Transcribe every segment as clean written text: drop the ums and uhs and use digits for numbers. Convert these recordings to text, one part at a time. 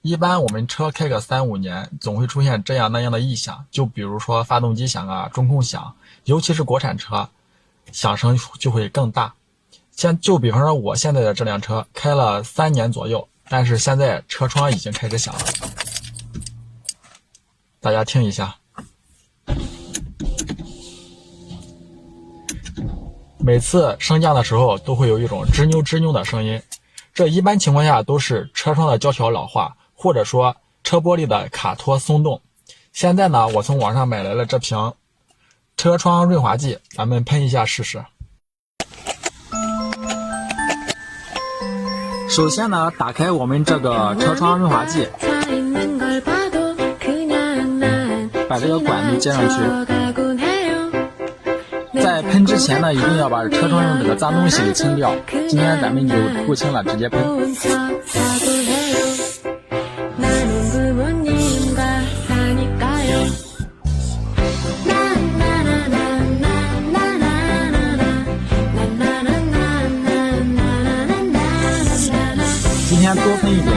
一般我们车开个3-5年，总会出现这样那样的异响，就比如说发动机响啊、中控响，尤其是国产车，响声就会更大。就比方说我现在的这辆车开了3年左右，但是现在车窗已经开始响了，大家听一下。每次升降的时候都会有一种吱扭吱扭的声音，这一般情况下都是车窗的胶条老化，或者说车玻璃的卡托松动。现在呢，我从网上买来了这瓶车窗润滑剂，咱们喷一下试试。首先呢，打开我们这个车窗润滑剂，把这个管子接上去。在喷之前呢，一定要把车窗上这个脏东西给清掉。今天咱们就不清了，直接喷。今天多喷一点，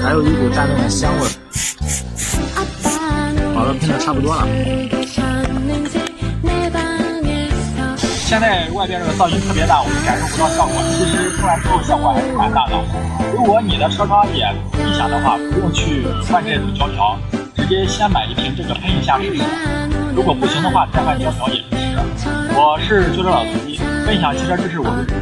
还有一股淡淡的香味。好了，喷的差不多了。现在外边这个噪音特别大，我们感受不到效果。其实喷完之后效果还是蛮大的。如果你的车窗也异响的话，不用去换这组胶条，直接先买一瓶这个喷一下试试。如果不行的话，再换胶条也是。我是旧车老司机，分享汽车知识我是。